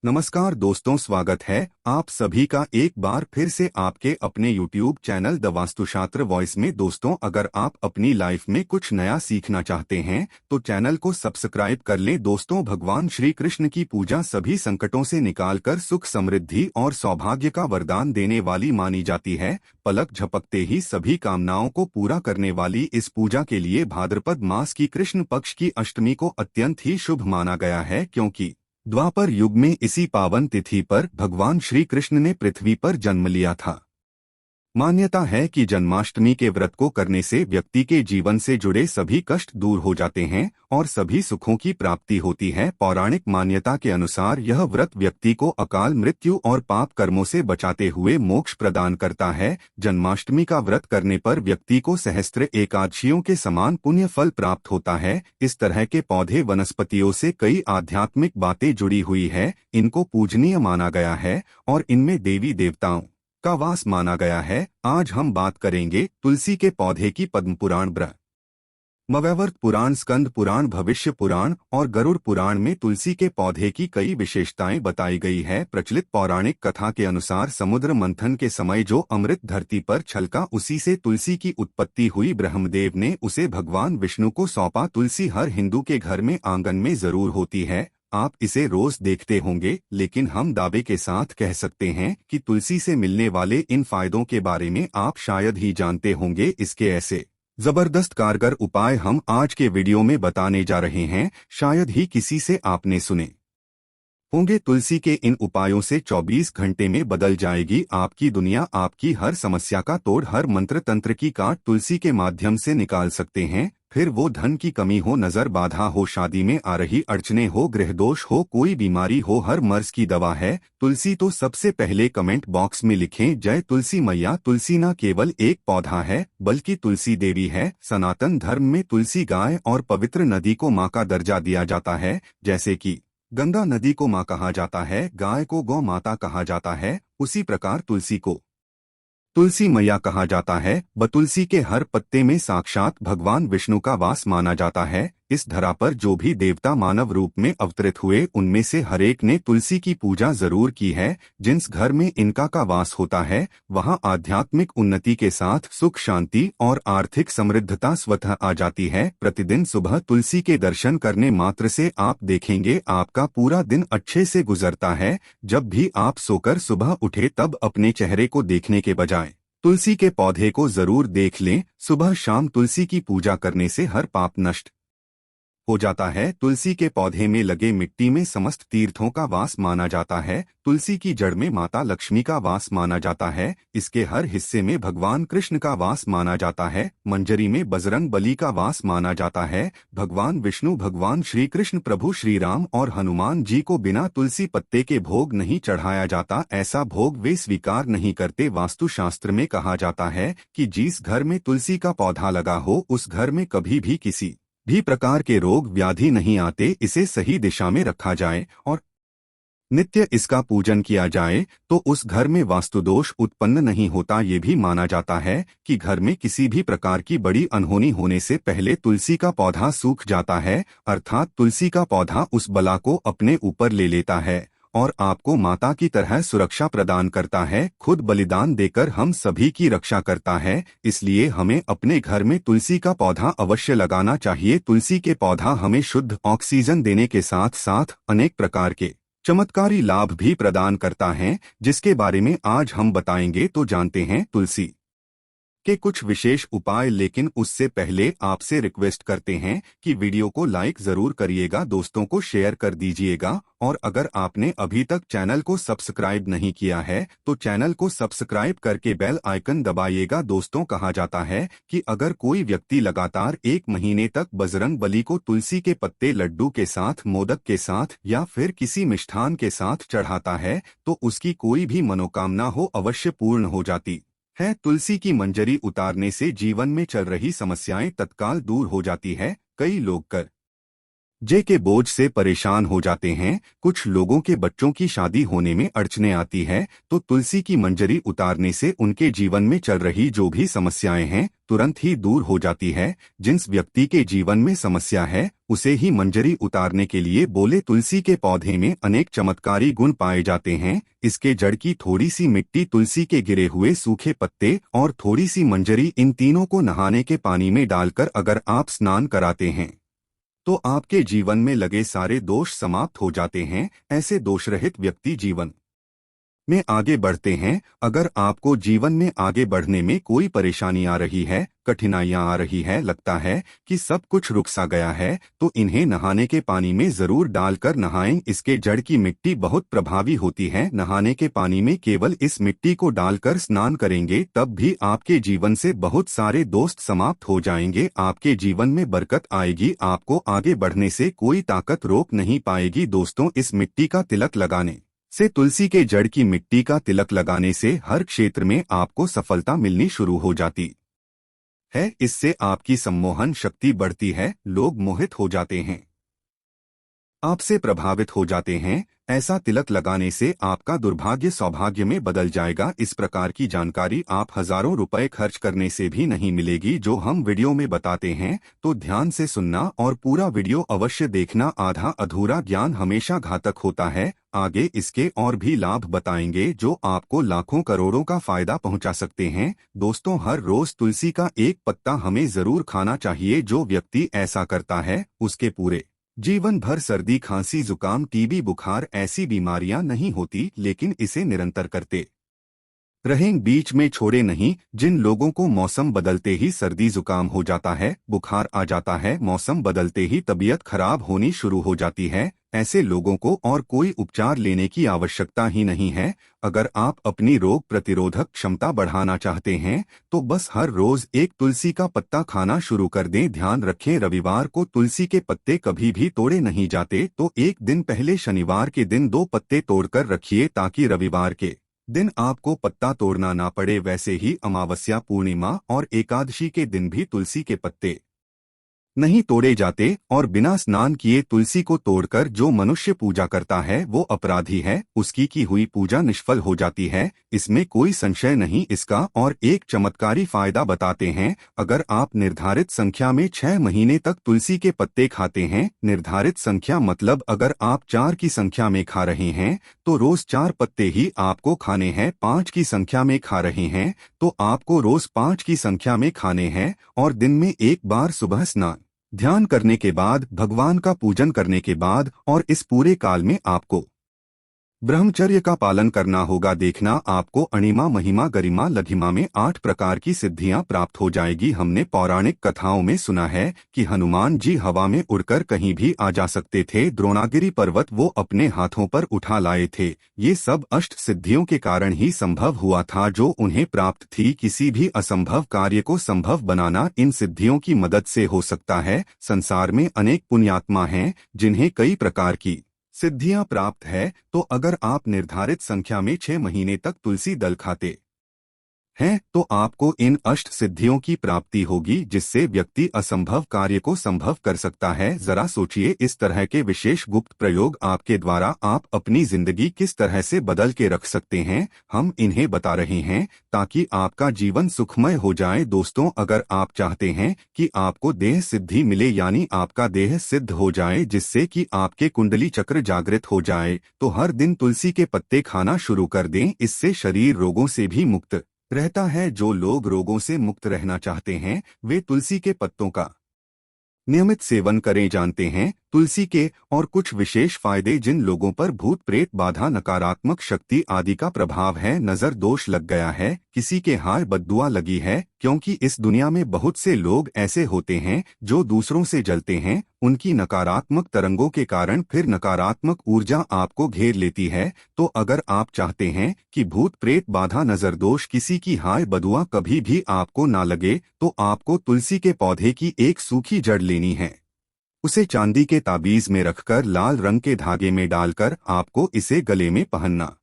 नमस्कार दोस्तों, स्वागत है आप सभी का एक बार फिर से आपके अपने YouTube channel the Vastushastra voice में। दोस्तों, अगर आप अपनी लाइफ में कुछ नया सीखना चाहते हैं तो चैनल को सब्सक्राइब कर लें। दोस्तों, भगवान श्री कृष्ण की पूजा सभी संकटों से निकालकर सुख, समृद्धि और सौभाग्य का वरदान देने वाली मानी जाती है। पलक झपकते ही सभी कामनाओं को पूरा करने वाली इस पूजा के लिए भाद्रपद मास की कृष्ण पक्ष की अष्टमी को अत्यंत ही शुभ माना गया है, क्योंकि द्वापर युग में इसी पावन तिथि पर भगवान श्री कृष्ण ने पृथ्वी पर जन्म लिया था। मान्यता है कि जन्माष्टमी के व्रत को करने से व्यक्ति के जीवन से जुड़े सभी कष्ट दूर हो जाते हैं और सभी सुखों की प्राप्ति होती है। पौराणिक मान्यता के अनुसार यह व्रत व्यक्ति को अकाल मृत्यु और पाप कर्मों से बचाते हुए मोक्ष प्रदान करता है। जन्माष्टमी का व्रत करने पर व्यक्ति को सहस्त्र एकादशियों के समान पुण्य फल प्राप्त होता है। इस तरह के पौधे वनस्पतियों से कई आध्यात्मिक बातें जुड़ी हुई है। इनको पूजनीय माना गया है और इनमें देवी देवताओं का वास माना गया है। आज हम बात करेंगे तुलसी के पौधे की। पद्म पुराण, ब्रह्मवैवर्त पुराण, स्कंद पुराण, भविष्य पुराण और गरुड़ पुराण में तुलसी के पौधे की कई विशेषताएं बताई गई है। प्रचलित पौराणिक कथा के अनुसार समुद्र मंथन के समय जो अमृत धरती पर छलका, उसी से तुलसी की उत्पत्ति हुई। ब्रह्मदेव ने उसे भगवान विष्णु को सौंपा। तुलसी हर हिंदू के घर में आंगन में जरूर होती है। आप इसे रोज देखते होंगे, लेकिन हम दावे के साथ कह सकते हैं कि तुलसी से मिलने वाले इन फायदों के बारे में आप शायद ही जानते होंगे। इसके ऐसे जबरदस्त कारगर उपाय हम आज के वीडियो में बताने जा रहे हैं, शायद ही किसी से आपने सुने होंगे। तुलसी के इन उपायों से 24 घंटे में बदल जाएगी आपकी दुनिया। आपकी हर समस्या का तोड़, हर मंत्र तंत्र की काट तुलसी के माध्यम से निकाल सकते हैं। फिर वो धन की कमी हो, नजर बाधा हो, शादी में आ रही अड़चने हो, गृह दोष हो, कोई बीमारी हो, हर मर्ज की दवा है तुलसी। तो सबसे पहले कमेंट बॉक्स में लिखें जय तुलसी मैया। तुलसी न केवल एक पौधा है बल्कि तुलसी देवी है। सनातन धर्म में तुलसी गाय और पवित्र नदी को माँ का दर्जा दिया जाता है। जैसे कि गंगा नदी को माँ कहा जाता है, गाय को गौ माता कहा जाता है, उसी प्रकार तुलसी को तुलसी मैया कहा जाता है। बतुलसी के हर पत्ते में साक्षात भगवान विष्णु का वास माना जाता है। इस धरा पर जो भी देवता मानव रूप में अवतरित हुए, उनमें से हरेक ने तुलसी की पूजा जरूर की है। जिस घर में इनका का वास होता है, वहां आध्यात्मिक उन्नति के साथ सुख, शांति और आर्थिक समृद्धता स्वतः आ जाती है। प्रतिदिन सुबह तुलसी के दर्शन करने मात्र से आप देखेंगे आपका पूरा दिन अच्छे से गुजरता है। जब भी आप सोकर सुबह उठे तब अपने चेहरे को देखने के बजाय तुलसी के पौधे को जरूर देख लें। सुबह शाम तुलसी की पूजा करने से हर पाप नष्ट हो जाता है। तुलसी के पौधे में लगे मिट्टी में समस्त तीर्थों का वास माना जाता है। तुलसी की जड़ में माता लक्ष्मी का वास माना जाता है। इसके हर हिस्से में भगवान कृष्ण का वास माना जाता है। मंजरी में बजरंग बली का वास माना जाता है। भगवान विष्णु, भगवान श्री कृष्ण, प्रभु श्री राम और हनुमान जी को बिना तुलसी पत्ते के भोग नहीं चढ़ाया जाता। ऐसा भोग वे स्वीकार नहीं करते। वास्तुशास्त्र में कहा जाता है कि जिस घर में तुलसी का पौधा लगा हो, उस घर में कभी भी किसी भी प्रकार के रोग व्याधि नहीं आते। इसे सही दिशा में रखा जाए और नित्य इसका पूजन किया जाए तो उस घर में वास्तु दोष उत्पन्न नहीं होता। ये भी माना जाता है कि घर में किसी भी प्रकार की बड़ी अनहोनी होने से पहले तुलसी का पौधा सूख जाता है, अर्थात तुलसी का पौधा उस बला को अपने ऊपर ले लेता है और आपको माता की तरह सुरक्षा प्रदान करता है। खुद बलिदान देकर हम सभी की रक्षा करता है। इसलिए हमें अपने घर में तुलसी का पौधा अवश्य लगाना चाहिए। तुलसी के पौधा हमें शुद्ध ऑक्सीजन देने के साथ साथ अनेक प्रकार के चमत्कारी लाभ भी प्रदान करता है, जिसके बारे में आज हम बताएंगे। तो जानते हैं तुलसी के कुछ विशेष उपाय, लेकिन उससे पहले आपसे रिक्वेस्ट करते हैं कि वीडियो को लाइक जरूर करिएगा, दोस्तों को शेयर कर दीजिएगा और अगर आपने अभी तक चैनल को सब्सक्राइब नहीं किया है तो चैनल को सब्सक्राइब करके बेल आइकन दबाइएगा। दोस्तों, कहा जाता है कि अगर कोई व्यक्ति लगातार 1 महीने तक बजरंग बली को तुलसी के पत्ते लड्डू के साथ, मोदक के साथ या फिर किसी मिष्ठान के साथ चढ़ाता है तो उसकी कोई भी मनोकामना हो अवश्य पूर्ण हो जाती है। तुलसी की मंजरी उतारने से जीवन में चल रही समस्याएं तत्काल दूर हो जाती है। कई लोग कर जे के बोझ से परेशान हो जाते हैं। कुछ लोगों के बच्चों की शादी होने में अड़चने आती है, तो तुलसी की मंजरी उतारने से उनके जीवन में चल रही जो भी समस्याएं हैं तुरंत ही दूर हो जाती है। जिस व्यक्ति के जीवन में समस्या है उसे ही मंजरी उतारने के लिए बोले। तुलसी के पौधे में अनेक चमत्कारी गुण पाए जाते हैं। इसके जड़ की थोड़ी सी मिट्टी, तुलसी के गिरे हुए सूखे पत्ते और थोड़ी सी मंजरी, इन तीनों को नहाने के पानी में डालकर अगर आप स्नान कराते हैं तो आपके जीवन में लगे सारे दोष समाप्त हो जाते हैं। ऐसे दोषरहित व्यक्ति जीवन में आगे बढ़ते हैं। अगर आपको जीवन में आगे बढ़ने में कोई परेशानी आ रही है, कठिनाइयां आ रही है, लगता है कि सब कुछ रुक सा गया है, तो इन्हें नहाने के पानी में जरूर डालकर नहाएं। इसके जड़ की मिट्टी बहुत प्रभावी होती है। नहाने के पानी में केवल इस मिट्टी को डालकर स्नान करेंगे तब भी आपके जीवन से बहुत सारे दोस्त समाप्त हो जाएंगे। आपके जीवन में बरकत आएगी। आपको आगे बढ़ने से कोई ताकत रोक नहीं पाएगी। दोस्तों, इस मिट्टी का तिलक लगाने से, तुलसी के जड़ की मिट्टी का तिलक लगाने से हर क्षेत्र में आपको सफलता मिलनी शुरू हो जाती है। इससे आपकी सम्मोहन शक्ति बढ़ती है। लोग मोहित हो जाते हैं, आपसे प्रभावित हो जाते हैं। ऐसा तिलक लगाने से आपका दुर्भाग्य सौभाग्य में बदल जाएगा। इस प्रकार की जानकारी आप हजारों रुपए खर्च करने से भी नहीं मिलेगी जो हम वीडियो में बताते हैं। तो ध्यान से सुनना और पूरा वीडियो अवश्य देखना। आधा अधूरा ज्ञान हमेशा घातक होता है। आगे इसके और भी लाभ बताएंगे जो आपको लाखों करोड़ों का फायदा पहुंचा सकते हैं। दोस्तों, हर रोज तुलसी का एक पत्ता हमें जरूर खाना चाहिए। जो व्यक्ति ऐसा करता है उसके पूरे जीवन भर सर्दी, खांसी, जुकाम, टीबी, बुखार ऐसी बीमारियां नहीं होती, लेकिन इसे निरंतर करते रहें, बीच में छोड़े नहीं। जिन लोगों को मौसम बदलते ही सर्दी जुकाम हो जाता है, बुखार आ जाता है, मौसम बदलते ही तबीयत खराब होनी शुरू हो जाती है, ऐसे लोगों को और कोई उपचार लेने की आवश्यकता ही नहीं है। अगर आप अपनी रोग प्रतिरोधक क्षमता बढ़ाना चाहते हैं तो बस हर रोज एक तुलसी का पत्ता खाना शुरू कर दें। ध्यान रखें, रविवार को तुलसी के पत्ते कभी भी तोड़े नहीं जाते, तो एक दिन पहले शनिवार के दिन 2 पत्ते तोड़कर रखिए ताकि रविवार के दिन आपको पत्ता तोड़ना ना पड़े। वैसे ही अमावस्या, पूर्णिमा और एकादशी के दिन भी तुलसी के पत्ते नहीं तोड़े जाते। और बिना स्नान किए तुलसी को तोड़कर जो मनुष्य पूजा करता है वो अपराधी है, उसकी की हुई पूजा निष्फल हो जाती है, इसमें कोई संशय नहीं। इसका और एक चमत्कारी फायदा बताते हैं। अगर आप निर्धारित संख्या में 6 महीने तक तुलसी के पत्ते खाते हैं, निर्धारित संख्या मतलब अगर आप 4 की संख्या में खा रहे हैं तो रोज 4 पत्ते ही आपको खाने हैं। 5 की संख्या में खा रहे हैं तो आपको रोज 5 की संख्या में खाने हैं। और दिन में एक बार सुबह स्नान ध्यान करने के बाद, भगवान का पूजन करने के बाद और इस पूरे काल में आपको ब्रह्मचर्य का पालन करना होगा। देखना, आपको अणिमा, महिमा, गरिमा, लघिमा में 8 प्रकार की सिद्धियां प्राप्त हो जाएगी। हमने पौराणिक कथाओं में सुना है कि हनुमान जी हवा में उड़कर कहीं भी आ जा सकते थे। द्रोणागिरी पर्वत वो अपने हाथों पर उठा लाए थे। ये सब अष्ट सिद्धियों के कारण ही संभव हुआ था जो उन्हें प्राप्त थी। किसी भी असंभव कार्य को संभव बनाना इन सिद्धियों की मदद से हो सकता है। संसार में अनेक पुण्यात्मा हैं जिन्हें कई प्रकार की सिद्धियां प्राप्त है। तो अगर आप निर्धारित संख्या में 6 महीने तक तुलसी दल खाते हैं तो आपको इन अष्ट सिद्धियों की प्राप्ति होगी, जिससे व्यक्ति असंभव कार्य को संभव कर सकता है। जरा सोचिए, इस तरह के विशेष गुप्त प्रयोग आपके द्वारा आप अपनी जिंदगी किस तरह से बदल के रख सकते हैं। हम इन्हें बता रहे हैं ताकि आपका जीवन सुखमय हो जाए। दोस्तों, अगर आप चाहते हैं कि आपको देह सिद्धि मिले, यानी आपका देह सिद्ध हो जाए, जिससे कि आपके कुंडली चक्र जागृत हो जाए, तो हर दिन तुलसी के पत्ते खाना शुरू कर दें। इससे शरीर रोगों से भी मुक्त रहता है। जो लोग रोगों से मुक्त रहना चाहते हैं वे तुलसी के पत्तों का नियमित सेवन करें। जानते हैं तुलसी के और कुछ विशेष फायदे जिन लोगों पर भूत प्रेत बाधा, नकारात्मक शक्ति आदि का प्रभाव है, नजर दोष लग गया है, किसी के हाय बद्दुआ लगी है, क्योंकि इस दुनिया में बहुत से लोग ऐसे होते हैं जो दूसरों से जलते हैं। उनकी नकारात्मक तरंगों के कारण फिर नकारात्मक ऊर्जा आपको घेर लेती है। तो अगर आप चाहते हैं कि भूत प्रेत बाधा, नजर दोष, किसी की हाय बदुआ कभी भी आपको ना लगे, तो आपको तुलसी के पौधे की एक सूखी जड़ लेनी है। उसे चांदी के ताबीज में रखकर लाल रंग के धागे में डालकर आपको इसे गले में पहनना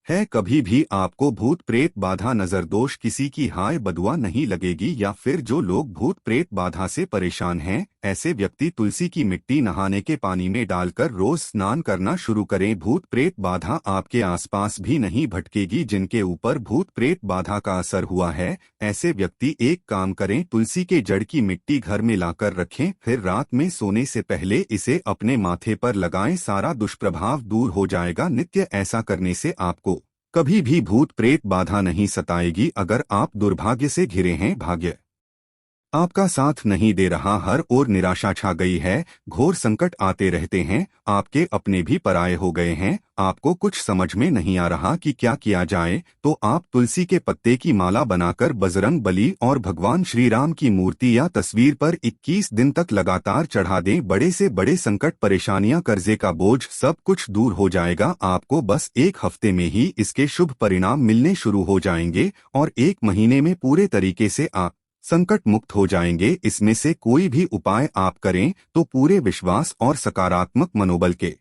है। कभी भी आपको भूत प्रेत बाधा, नजर दोष, किसी की हाय बदुआ नहीं लगेगी। या फिर जो लोग भूत प्रेत बाधा से परेशान हैं, ऐसे व्यक्ति तुलसी की मिट्टी नहाने के पानी में डालकर रोज स्नान करना शुरू करें। भूत प्रेत बाधा आपके आसपास भी नहीं भटकेगी जिनके ऊपर भूत प्रेत बाधा का असर हुआ है। ऐसे व्यक्ति एक काम करें, तुलसी के जड़ की मिट्टी घर में लाकर रखें, फिर रात में सोने से पहले इसे अपने माथे पर लगाएं। सारा दुष्प्रभाव दूर हो जाएगा। नित्य ऐसा करने से आपको कभी भी भूत प्रेत बाधा नहीं सताएगी। अगर आप दुर्भाग्य से घिरे हैं, भाग्य आपका साथ नहीं दे रहा, हर ओर निराशा छा गई है, घोर संकट आते रहते हैं, आपके अपने भी पराये हो गए हैं, आपको कुछ समझ में नहीं आ रहा कि क्या किया जाए, तो आप तुलसी के पत्ते की माला बनाकर बजरंग बली और भगवान श्री राम की मूर्ति या तस्वीर पर 21 दिन तक लगातार चढ़ा दें। बड़े से बड़े संकट, परेशानियां, कर्जे का बोझ सब कुछ दूर हो जाएगा। आपको बस 1 हफ्ते में ही इसके शुभ परिणाम मिलने शुरू हो जाएंगे और 1 महीने में पूरे तरीके से आप संकट मुक्त हो जाएंगे। इसमें से कोई भी उपाय आप करें तो पूरे विश्वास और सकारात्मक मनोबल के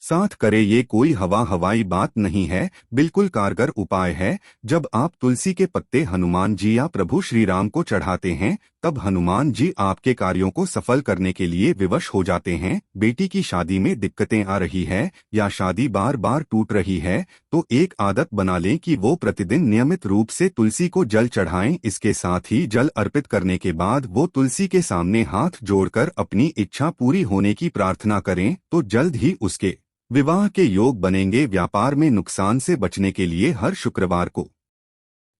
साथ करें। ये कोई हवाई बात नहीं है, बिल्कुल कारगर उपाय है। जब आप तुलसी के पत्ते हनुमान जी या प्रभु श्री राम को चढ़ाते हैं, तब हनुमान जी आपके कार्यों को सफल करने के लिए विवश हो जाते हैं। बेटी की शादी में दिक्कतें आ रही है या शादी बार बार टूट रही है, तो एक आदत बना लें कि वो प्रतिदिन नियमित रूप से तुलसी को जल चढ़ाएं। इसके साथ ही जल अर्पित करने के बाद वो तुलसी के सामने हाथ जोड़कर अपनी इच्छा पूरी होने की प्रार्थना करें, तो जल्द ही उसके विवाह के योग बनेंगे। व्यापार में नुकसान से बचने के लिए हर शुक्रवार को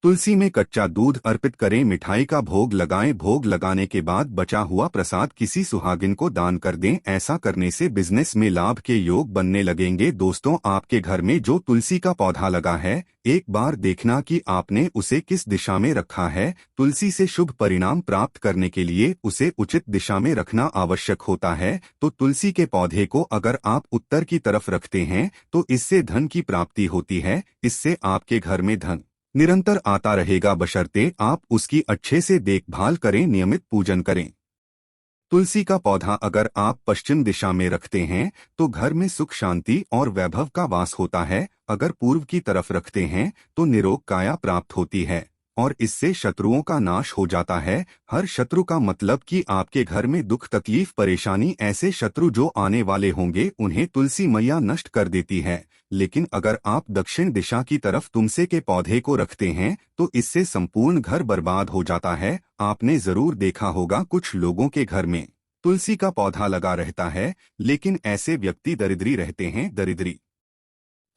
तुलसी में कच्चा दूध अर्पित करें, मिठाई का भोग लगाएं। भोग लगाने के बाद बचा हुआ प्रसाद किसी सुहागिन को दान कर दें। ऐसा करने से बिजनेस में लाभ के योग बनने लगेंगे। दोस्तों, आपके घर में जो तुलसी का पौधा लगा है, एक बार देखना कि आपने उसे किस दिशा में रखा है। तुलसी से शुभ परिणाम प्राप्त करने के लिए उसे उचित दिशा में रखना आवश्यक होता है। तो तुलसी के पौधे को अगर आप उत्तर की तरफ रखते हैं तो इससे धन की प्राप्ति होती है। इससे आपके घर में धन निरंतर आता रहेगा, बशर्ते आप उसकी अच्छे से देखभाल करें, नियमित पूजन करें। तुलसी का पौधा अगर आप पश्चिम दिशा में रखते हैं तो घर में सुख, शांति और वैभव का वास होता है। अगर पूर्व की तरफ रखते हैं तो निरोग काया प्राप्त होती है और इससे शत्रुओं का नाश हो जाता है। हर शत्रु का मतलब कि आपके घर में दुख, तकलीफ, परेशानी, ऐसे शत्रु जो आने वाले होंगे उन्हें तुलसी मैया नष्ट कर देती है। लेकिन अगर आप दक्षिण दिशा की तरफ तुलसी के पौधे को रखते हैं तो इससे संपूर्ण घर बर्बाद हो जाता है। आपने जरूर देखा होगा, कुछ लोगों के घर में तुलसी का पौधा लगा रहता है, लेकिन ऐसे व्यक्ति दरिद्री रहते हैं। दरिद्री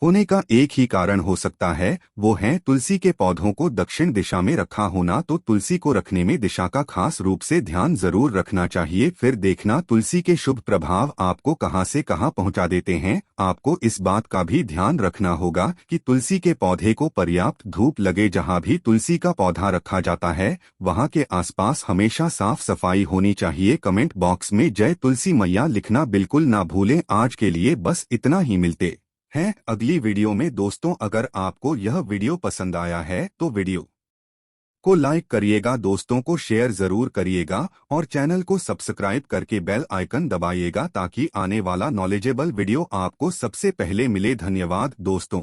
होने का एक ही कारण हो सकता है, वो है तुलसी के पौधों को दक्षिण दिशा में रखा होना। तो तुलसी को रखने में दिशा का खास रूप से ध्यान जरूर रखना चाहिए। फिर देखना तुलसी के शुभ प्रभाव आपको कहां से कहां पहुंचा देते हैं। आपको इस बात का भी ध्यान रखना होगा कि तुलसी के पौधे को पर्याप्त धूप लगे। जहां भी तुलसी का पौधा रखा जाता है वहां के आसपास हमेशा साफ सफाई होनी चाहिए। कमेंट बॉक्स में जय तुलसी मैया लिखना बिल्कुल ना भूलें। आज के लिए बस इतना ही, मिलते हैं अगली वीडियो में। दोस्तों, अगर आपको यह वीडियो पसंद आया है तो वीडियो को लाइक करिएगा, दोस्तों को शेयर जरूर करिएगा और चैनल को सब्सक्राइब करके बेल आइकन दबाइएगा ताकि आने वाला नॉलेजेबल वीडियो आपको सबसे पहले मिले। धन्यवाद दोस्तों।